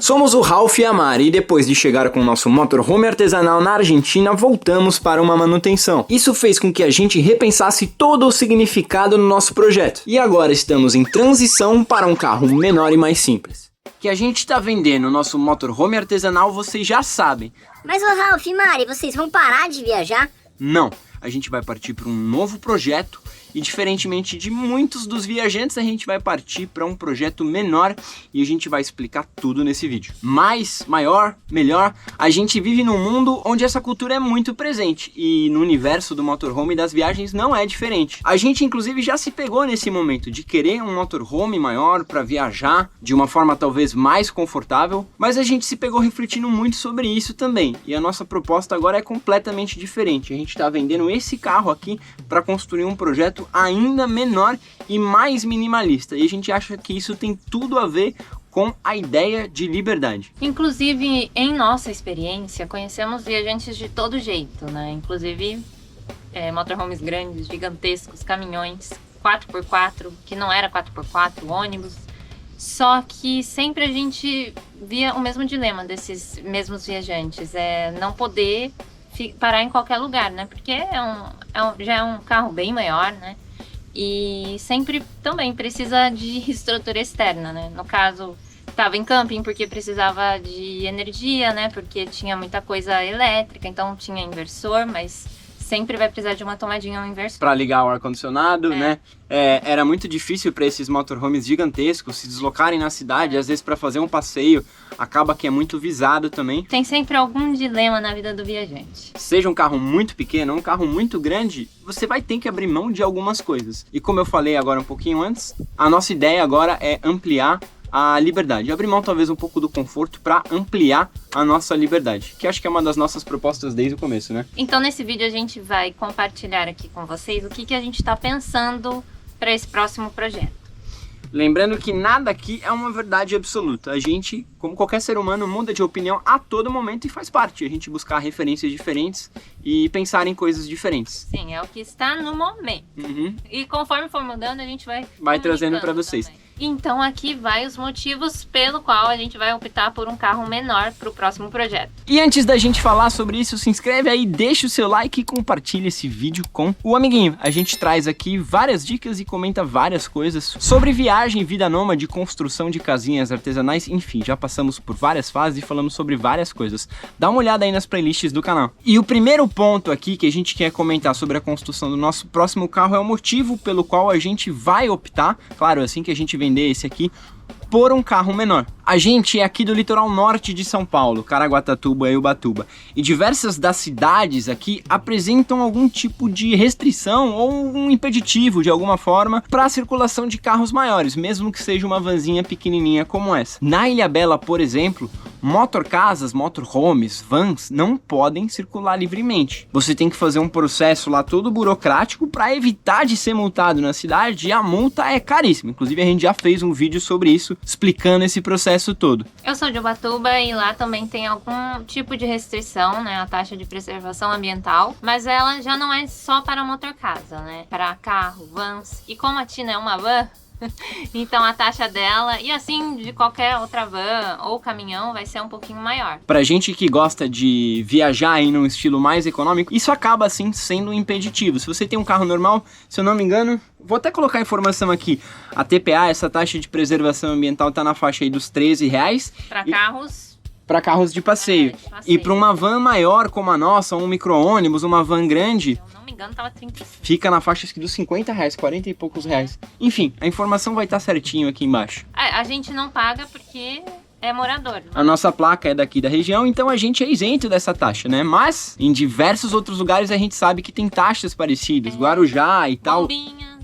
Somos o Ralph e a Mari e depois de chegar com o nosso motorhome artesanal na Argentina, voltamos para uma manutenção. Isso fez com que a gente repensasse todo o significado no nosso projeto. E agora estamos em transição para um carro menor e mais simples. Que a gente está vendendo o nosso motorhome artesanal, vocês já sabem. Mas o Ralph e Mari, vocês vão parar de viajar? Não, a gente vai partir para um novo projeto e, diferentemente de muitos dos viajantes, a gente vai partir para um projeto menor e a gente vai explicar tudo nesse vídeo. Mais, maior, melhor, a gente vive num mundo onde essa cultura é muito presente e no universo do motorhome e das viagens não é diferente. A gente inclusive já se pegou nesse momento de querer um motorhome maior para viajar de uma forma talvez mais confortável, mas a gente se pegou refletindo muito sobre isso também e a nossa proposta agora é completamente diferente. A gente está vendendo esse carro aqui para construir um projeto ainda menor e mais minimalista, e a gente acha que isso tem tudo a ver com a ideia de liberdade. Inclusive, em nossa experiência, conhecemos viajantes de todo jeito, né? Inclusive motorhomes grandes, gigantescos, caminhões 4x4, que não era 4x4, ônibus. Só que sempre a gente via o mesmo dilema desses mesmos viajantes, não poder parar em qualquer lugar, né? Porque já é um carro bem maior, né? E sempre também precisa de estrutura externa, né? No caso, estava em camping porque precisava de energia, né? Porque tinha muita coisa elétrica, então tinha inversor, mas sempre vai precisar de uma tomadinha ou um inversor. Para ligar o ar-condicionado, né? Era muito difícil para esses motorhomes gigantescos se deslocarem na cidade, às vezes para fazer um passeio, acaba que é muito visado também. Tem sempre algum dilema na vida do viajante. Seja um carro muito pequeno ou um carro muito grande, você vai ter que abrir mão de algumas coisas. E como eu falei agora um pouquinho antes, a nossa ideia agora é ampliar a liberdade, abrir mão talvez um pouco do conforto para ampliar a nossa liberdade, que acho que é uma das nossas propostas desde o começo, né? Então nesse vídeo a gente vai compartilhar aqui com vocês o que a gente está pensando para esse próximo projeto. Lembrando que nada aqui é uma verdade absoluta. A gente, como qualquer ser humano, muda de opinião a todo momento e faz parte a gente buscar referências diferentes e pensar em coisas diferentes. Sim, é o que está no momento. E conforme for mudando, a gente vai trazendo para vocês. Também. Então aqui vai os motivos pelo qual a gente vai optar por um carro menor para o próximo projeto. E antes da gente falar sobre isso, se inscreve aí, deixa o seu like e compartilha esse vídeo com o amiguinho. A gente traz aqui várias dicas e comenta várias coisas sobre viagem, vida nômade, construção de casinhas artesanais, enfim, já passamos por várias fases e falamos sobre várias coisas. Dá uma olhada aí nas playlists do canal. E o primeiro ponto aqui que a gente quer comentar sobre a construção do nosso próximo carro é o motivo pelo qual a gente vai optar, claro, assim que a gente vender esse aqui, por um carro menor. A gente é aqui do litoral norte de São Paulo, Caraguatatuba e Ubatuba, e diversas das cidades aqui apresentam algum tipo de restrição ou um impeditivo de alguma forma para a circulação de carros maiores, mesmo que seja uma vanzinha pequenininha como essa. Na Ilhabela, por exemplo, motorcasas, motorhomes, vans não podem circular livremente. Você tem que fazer um processo lá todo burocrático para evitar de ser multado na cidade, e a multa é caríssima. Inclusive a gente já fez um vídeo sobre isso, explicando esse processo todo. Eu sou de Ubatuba e lá também tem algum tipo de restrição, né, a taxa de preservação ambiental, mas ela já não é só para motorcasa, né, para carro, vans, e como a Tina é uma van, então a taxa dela, e assim de qualquer outra van ou caminhão, vai ser um pouquinho maior. Pra gente que gosta de viajar em um estilo mais econômico, isso acaba assim sendo um impeditivo. Se você tem um carro normal, se eu não me engano, vou até colocar a informação aqui, a TPA, essa taxa de preservação ambiental, tá na faixa aí dos R$13. Para carros de passeio. E para uma van maior como a nossa, um micro-ônibus, uma van grande, se eu não me engano, tava 35. Fica na faixa dos R$50, 40 e poucos reais. Enfim, a informação vai estar certinho aqui embaixo. A gente não paga porque é morador. A nossa placa é daqui da região, então a gente é isento dessa taxa, né? Mas em diversos outros lugares a gente sabe que tem taxas parecidas, Guarujá e tal.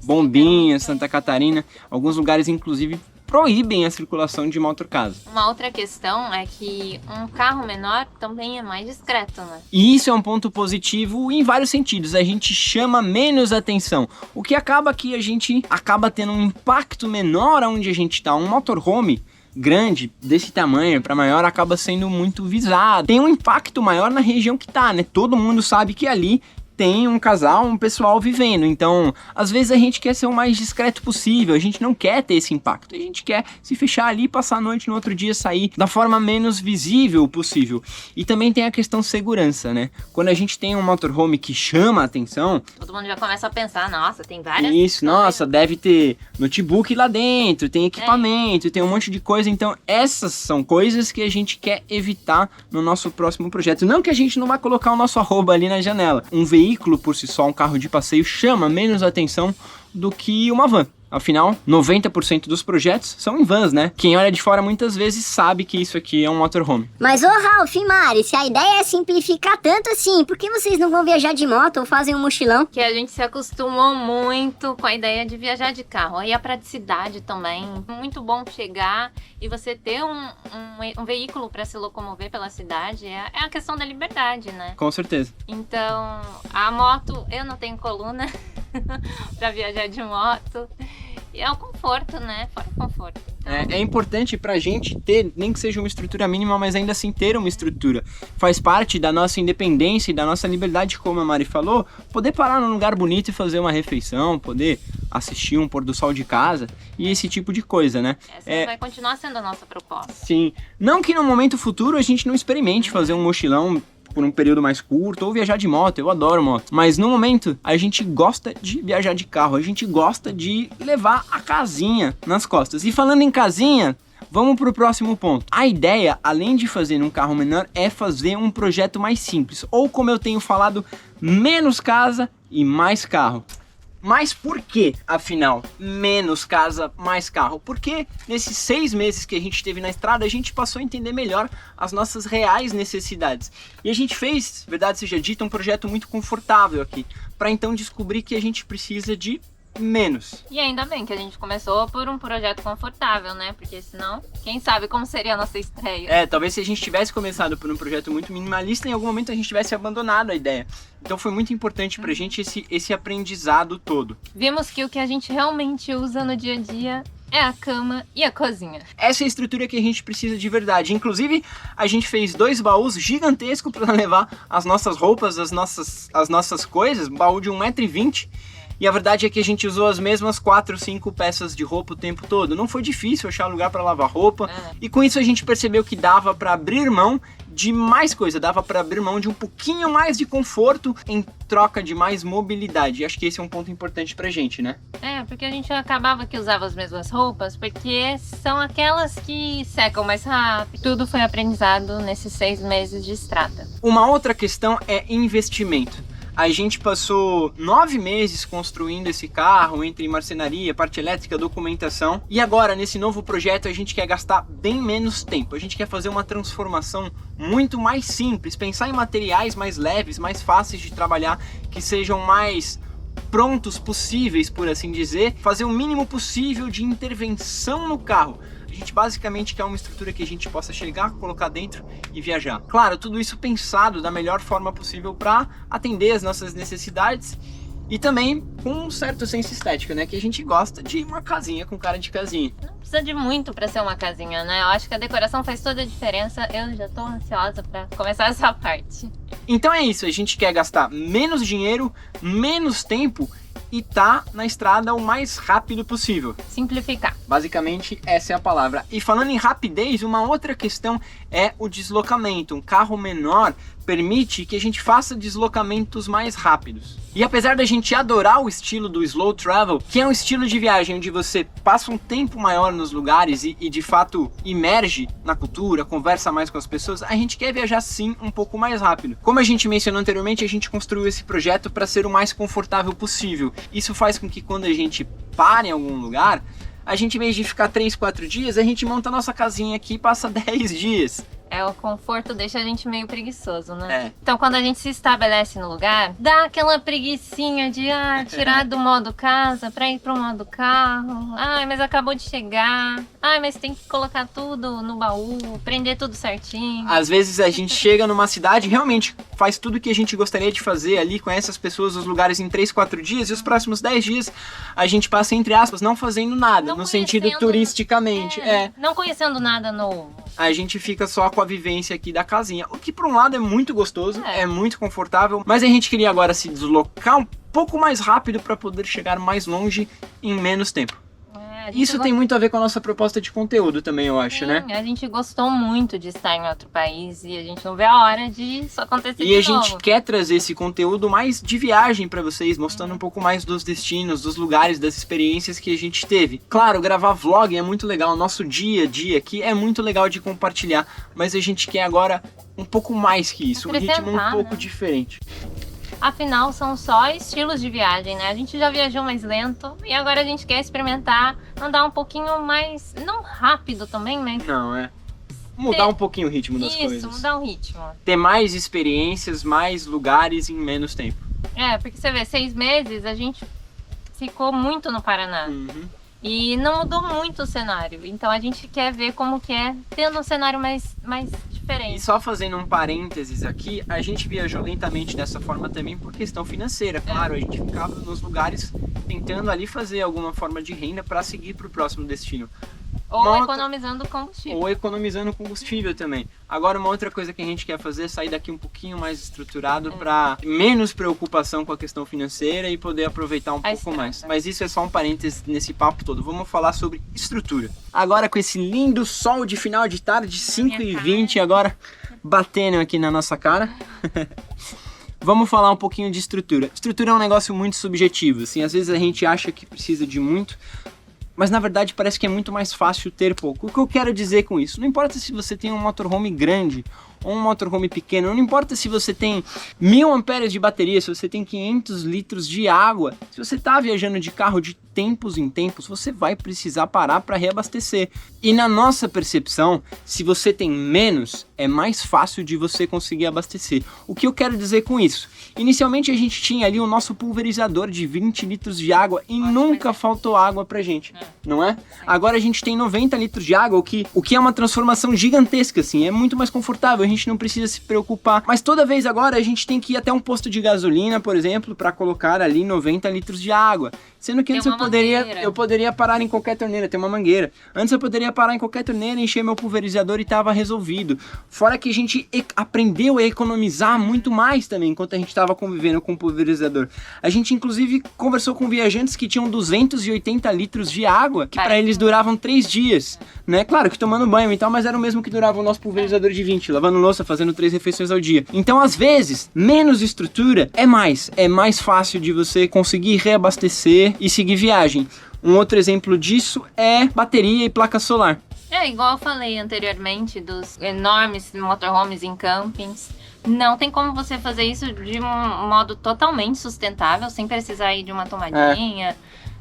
Bombinhas, Santa Catarina, alguns lugares inclusive proíbem a circulação de motorcasa. Uma outra questão é que um carro menor também é mais discreto, né? E isso é um ponto positivo em vários sentidos. A gente chama menos atenção, o que acaba que a gente acaba tendo um impacto menor onde a gente está. Um motorhome grande, desse tamanho para maior, acaba sendo muito visado. Tem um impacto maior na região que tá, né? Todo mundo sabe que ali tem um casal, um pessoal vivendo. Então, às vezes a gente quer ser o mais discreto possível, a gente não quer ter esse impacto, a gente quer se fechar ali, passar a noite, no outro dia sair da forma menos visível possível. E também tem a questão segurança, né? Quando a gente tem um motorhome que chama a atenção... Todo mundo já começa a pensar, nossa, tem várias... Isso, nossa, deve ter notebook lá dentro, tem equipamento, tem um monte de coisa. Então, essas são coisas que a gente quer evitar no nosso próximo projeto. Não que a gente não vai colocar o nosso arroba ali na janela. Um veículo por si só, um carro de passeio, chama menos atenção do que uma van. Afinal, 90% dos projetos são em vans, né? Quem olha de fora muitas vezes sabe que isso aqui é um motorhome. Mas ô Ralph e Mari, se a ideia é simplificar tanto assim, por que vocês não vão viajar de moto ou fazem um mochilão? Que a gente se acostumou muito com a ideia de viajar de carro. E a praticidade também. Muito bom chegar e você ter um veículo para se locomover pela cidade. É a questão da liberdade, né? Com certeza. Então, a moto, eu não tenho coluna para viajar de moto. E é o conforto, né? Fora o conforto. Então... É importante pra gente ter, nem que seja uma estrutura mínima, mas ainda assim ter uma estrutura. Faz parte da nossa independência e da nossa liberdade, como a Mari falou, poder parar num lugar bonito e fazer uma refeição, poder assistir um pôr do sol de casa e esse tipo de coisa, né? Essa vai continuar sendo a nossa proposta. Sim. Não que no momento futuro a gente não experimente fazer um mochilão por um período mais curto, ou viajar de moto, eu adoro moto. Mas no momento, a gente gosta de viajar de carro, a gente gosta de levar a casinha nas costas. E falando em casinha, vamos pro próximo ponto. A ideia, além de fazer num carro menor, é fazer um projeto mais simples. Ou como eu tenho falado, menos casa e mais carro. Mas por que, afinal, menos casa, mais carro? Porque nesses 6 meses que a gente teve na estrada, a gente passou a entender melhor as nossas reais necessidades. E a gente fez, verdade seja dita, um projeto muito confortável aqui, para então descobrir que a gente precisa de menos. E ainda bem que a gente começou por um projeto confortável, né? Porque senão, quem sabe como seria a nossa estreia. Talvez se a gente tivesse começado por um projeto muito minimalista, em algum momento a gente tivesse abandonado a ideia. Então foi muito importante pra gente esse aprendizado todo. Vimos que o que a gente realmente usa no dia a dia é a cama e a cozinha. Essa é a estrutura que a gente precisa de verdade. Inclusive, a gente fez 2 baús gigantescos para levar as nossas roupas, as nossas coisas, baú de 1,20 m. E a verdade é que a gente usou as mesmas 4 ou 5 peças de roupa o tempo todo. Não foi difícil achar lugar para lavar roupa. E com isso a gente percebeu que dava para abrir mão de mais coisa. Dava para abrir mão de um pouquinho mais de conforto em troca de mais mobilidade. E acho que esse é um ponto importante pra gente, né? Porque a gente acabava que usava as mesmas roupas, porque são aquelas que secam mais rápido. Tudo foi aprendizado nesses 6 meses de estrada. Uma outra questão é investimento. A gente passou 9 meses construindo esse carro, entre marcenaria, parte elétrica, documentação. E agora, nesse novo projeto, a gente quer gastar bem menos tempo. A gente quer fazer uma transformação muito mais simples, pensar em materiais mais leves, mais fáceis de trabalhar, que sejam mais prontos possíveis, por assim dizer. Fazer o mínimo possível de intervenção no carro. A gente basicamente quer uma estrutura que a gente possa chegar, colocar dentro e viajar. Claro, tudo isso pensado da melhor forma possível para atender as nossas necessidades e também com um certo senso estético, né? Que a gente gosta de uma casinha com cara de casinha. Não precisa de muito para ser uma casinha, né? Eu acho que a decoração faz toda a diferença. Eu já tô ansiosa para começar essa parte. Então é isso, a gente quer gastar menos dinheiro, menos tempo e tá na estrada o mais rápido possível. Simplificar. Basicamente, essa é a palavra. E falando em rapidez, uma outra questão é o deslocamento. Um carro menor permite que a gente faça deslocamentos mais rápidos. E apesar da gente adorar o estilo do slow travel, que é um estilo de viagem onde você passa um tempo maior nos lugares e de fato imerge na cultura, conversa mais com as pessoas, a gente quer viajar sim um pouco mais rápido. Como a gente mencionou anteriormente, a gente construiu esse projeto para ser o mais confortável possível. Isso faz com que quando a gente para em algum lugar, a gente, em vez de ficar 3, 4 dias, a gente monta a nossa casinha aqui e passa 10 dias. O conforto deixa a gente meio preguiçoso, É. né? Então, quando a gente se estabelece no lugar, dá aquela preguicinha de tirar do modo casa pra ir pro modo carro. Mas acabou de chegar. Mas tem que colocar tudo no baú, prender tudo certinho. Às vezes a gente chega numa cidade, realmente faz tudo o que a gente gostaria de fazer ali, conhece as pessoas, os lugares em 3, 4 dias, e os próximos 10 dias a gente passa, entre aspas, não fazendo nada, no sentido turisticamente. Não conhecendo nada novo. A gente fica só pouco a vivência aqui da casinha. O que por um lado é muito gostoso, é muito confortável, mas a gente queria agora se deslocar um pouco mais rápido para poder chegar mais longe em menos tempo. Isso tem muito a ver com a nossa proposta de conteúdo também, eu acho, né? A gente gostou muito de estar em outro país e a gente não vê a hora de isso acontecer de novo. E a gente quer trazer esse conteúdo mais de viagem pra vocês, mostrando um pouco mais dos destinos, dos lugares, das experiências que a gente teve. Claro, gravar vlog é muito legal, nosso dia a dia aqui é muito legal de compartilhar, mas a gente quer agora um pouco mais que isso, um ritmo um pouco diferente. Afinal, são só estilos de viagem, né? A gente já viajou mais lento e agora a gente quer experimentar andar um pouquinho mais, não rápido também, mas... Não, mudar um pouquinho o ritmo das coisas. Isso, mudar o ritmo. Ter mais experiências, mais lugares em menos tempo. Porque você vê, 6 meses a gente ficou muito no Paraná. E não mudou muito o cenário. Então a gente quer ver como que é tendo um cenário mais diferente. E só fazendo um parênteses aqui, a gente viajou lentamente dessa forma também por questão financeira. Claro, a gente ficava nos lugares tentando ali fazer alguma forma de renda para seguir para o próximo destino. Ou economizando combustível. Ou economizando combustível também. Agora, uma outra coisa que a gente quer fazer é sair daqui um pouquinho mais estruturado para menos preocupação com a questão financeira e poder aproveitar um pouco mais. Mas isso é só um parênteses nesse papo todo. Vamos falar sobre estrutura. Agora, com esse lindo sol de final de tarde, 5h20, agora batendo aqui na nossa cara. Vamos falar um pouquinho de estrutura. Estrutura é um negócio muito subjetivo. Assim, às vezes a gente acha que precisa de muito, mas na verdade parece que é muito mais fácil ter pouco. O que eu quero dizer com isso? Não importa se você tem um motorhome grande ou um motorhome pequeno, não importa se você tem 1000 amperes de bateria, se você tem 500 litros de água, se você está viajando de carro de tempos em tempos, você vai precisar parar para reabastecer. E na nossa percepção, se você tem menos, é mais fácil de você conseguir abastecer. O que eu quero dizer com isso? Inicialmente a gente tinha ali o nosso pulverizador de 20 litros de água e nunca faltou água pra gente, não é? Agora a gente tem 90 litros de água, o que é uma transformação gigantesca, assim, é muito mais confortável, a gente não precisa se preocupar. Mas toda vez agora a gente tem que ir até um posto de gasolina, por exemplo, para colocar ali 90 litros de água. Sendo que antes eu poderia parar em qualquer torneira, tem uma mangueira. Antes eu poderia parar em qualquer torneira, encher meu pulverizador e estava resolvido. Fora que a gente aprendeu a economizar muito mais também, enquanto a gente estava convivendo com o pulverizador. A gente inclusive conversou com viajantes que tinham 280 litros de água, que para eles duravam 3 dias, né? Claro que tomando banho e tal, mas era o mesmo que durava o nosso pulverizador de 20, lavando louça, fazendo 3 refeições ao dia. Então às vezes, menos estrutura é mais fácil de você conseguir reabastecer e seguir viagem. Um outro exemplo disso é bateria e placa solar. Igual eu falei anteriormente dos enormes motorhomes em campings. Não tem como você fazer isso de um modo totalmente sustentável, sem precisar ir de uma tomadinha.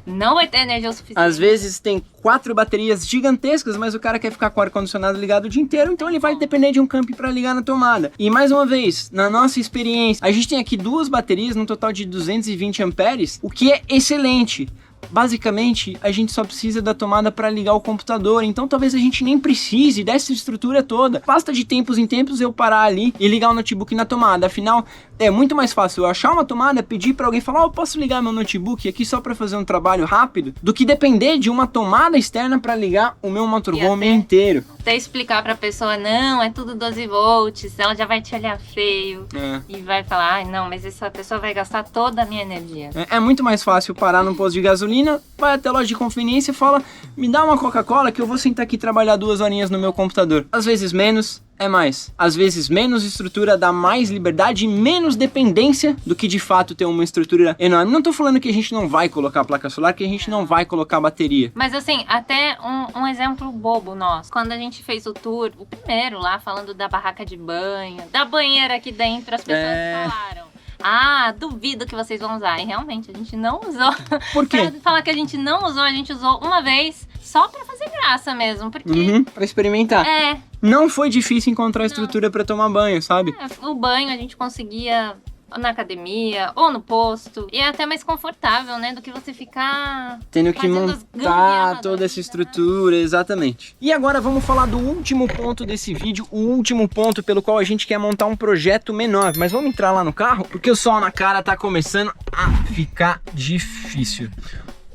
Não vai ter energia o suficiente. Às vezes tem 4 baterias gigantescas, mas o cara quer ficar com o ar-condicionado ligado o dia inteiro, então ele vai depender de um camping para ligar na tomada. E mais uma vez, na nossa experiência, a gente tem aqui 2 baterias no total de 220 amperes, o que é excelente. Basicamente, a gente só precisa da tomada para ligar o computador, então talvez a gente nem precise dessa estrutura toda. Basta de tempos em tempos eu parar ali e ligar o notebook na tomada. Afinal, é muito mais fácil eu achar uma tomada, pedir para alguém falar, eu posso ligar meu notebook aqui só para fazer um trabalho rápido, do que depender de uma tomada externa para ligar o meu motorhome inteiro. Até explicar para a pessoa, não, é tudo 12 volts, ela já vai te olhar feio e vai falar, não, mas essa pessoa vai gastar toda a minha energia. É muito mais fácil parar num posto de gasolina, vai até a loja de conveniência e fala, me dá uma Coca-Cola que eu vou sentar aqui e trabalhar 2 horinhas no meu computador. Às vezes menos é mais. Às vezes menos estrutura dá mais liberdade e menos dependência do que de fato ter uma estrutura enorme. Não tô falando que a gente não vai colocar placa solar, que a gente não vai colocar bateria. Mas assim, até um exemplo bobo nosso. Quando a gente fez o tour, o primeiro lá, falando da barraca de banho, da banheira aqui dentro, as pessoas falaram, duvido que vocês vão usar. E realmente, a gente não usou. Por quê? Pra falar que a gente não usou, a gente usou uma vez só pra fazer graça mesmo. Porque... pra experimentar. Não foi difícil encontrar estrutura pra tomar banho, sabe? O banho a gente conseguia na academia ou no posto. E é até mais confortável, né? Do que você ficar tendo que montar toda essa estrutura, exatamente. E agora vamos falar do último ponto desse vídeo, o último ponto pelo qual a gente quer montar um projeto menor. Mas vamos entrar lá no carro, porque o sol na cara tá começando a ficar difícil.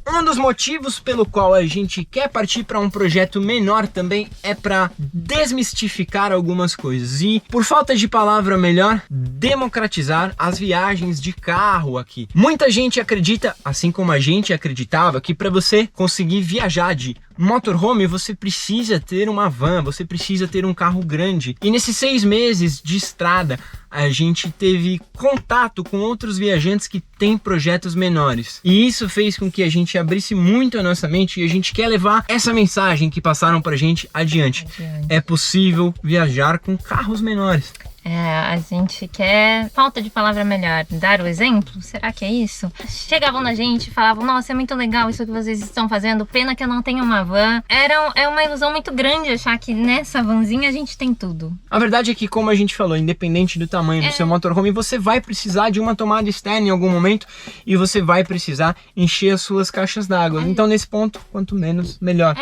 Um dos motivos pelo qual a gente quer partir para um projeto menor também é para desmistificar algumas coisas e, por falta de palavra melhor, democratizar as viagens de carro aqui. Muita gente acredita, assim como a gente acreditava, que para você conseguir viajar de motorhome você precisa ter uma van, você precisa ter um carro grande. E nesses 6 meses de estrada a gente teve contato com outros viajantes que têm projetos menores. E isso fez com que a gente abrisse muito a nossa mente e a gente quer levar essa mensagem que passaram pra gente adiante. É possível viajar com carros menores. A gente quer, falta de palavra melhor, dar o exemplo? Será que é isso? Chegavam na gente e falavam, nossa, é muito legal isso que vocês estão fazendo, pena que eu não tenho uma van. É uma ilusão muito grande achar que nessa vanzinha a gente tem tudo. A verdade é que, como a gente falou, independente do tamanho do seu motorhome, você vai precisar de uma tomada externa em algum momento e você vai precisar encher as suas caixas d'água. Então, nesse ponto, quanto menos, melhor.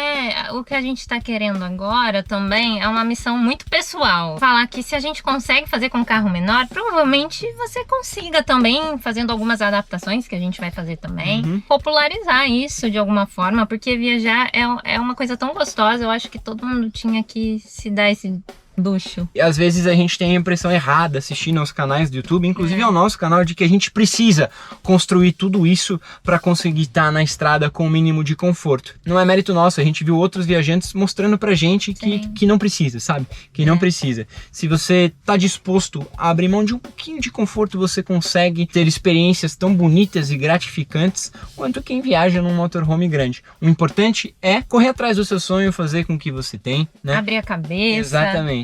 O que a gente tá querendo agora também é uma missão muito pessoal. Falar que se a gente consegue fazer com um carro menor, provavelmente você consiga também, fazendo algumas adaptações que a gente vai fazer também, popularizar isso de alguma forma, porque viajar é uma coisa tão gostosa, eu acho que todo mundo tinha que se dar esse luxo. E às vezes a gente tem a impressão errada assistindo aos canais do YouTube, inclusive ao nosso canal, de que a gente precisa construir tudo isso para conseguir estar na estrada com o mínimo de conforto. Não é mérito nosso, a gente viu outros viajantes mostrando pra gente que não precisa, sabe? Que não precisa. Se você tá disposto a abrir mão de um pouquinho de conforto, você consegue ter experiências tão bonitas e gratificantes quanto quem viaja num motorhome grande. O importante é correr atrás do seu sonho, fazer com o que você tem, né? Abrir a cabeça. Exatamente.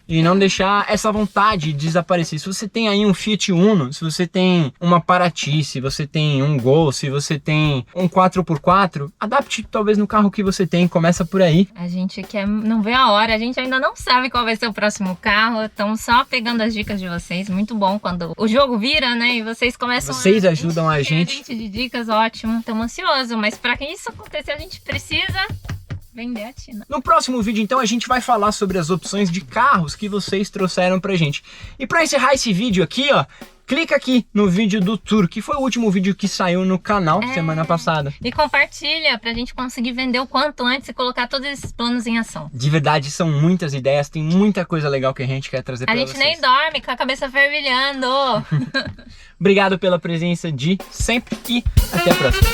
E não deixar essa vontade desaparecer. Se você tem aí um Fiat Uno, se você tem uma Paraty, se você tem um Gol, se você tem um 4x4, adapte talvez no carro que você tem, começa por aí. A gente não vê a hora, a gente ainda não sabe qual vai ser o próximo carro, estamos só pegando as dicas de vocês, muito bom quando o jogo vira, né, e vocês começam Vocês ajudam a gente de dicas, ótimo, estamos ansiosos, mas para que isso acontecer a gente precisa vender a Tina. No próximo vídeo, então, a gente vai falar sobre as opções de carros que vocês trouxeram pra gente. E pra encerrar esse vídeo aqui, ó, clica aqui no vídeo do tour, que foi o último vídeo que saiu no canal semana passada. E compartilha pra gente conseguir vender o quanto antes e colocar todos esses planos em ação. De verdade, são muitas ideias, tem muita coisa legal que a gente quer trazer pra vocês. A gente nem dorme com a cabeça fervilhando. Obrigado pela presença de sempre e até a próxima.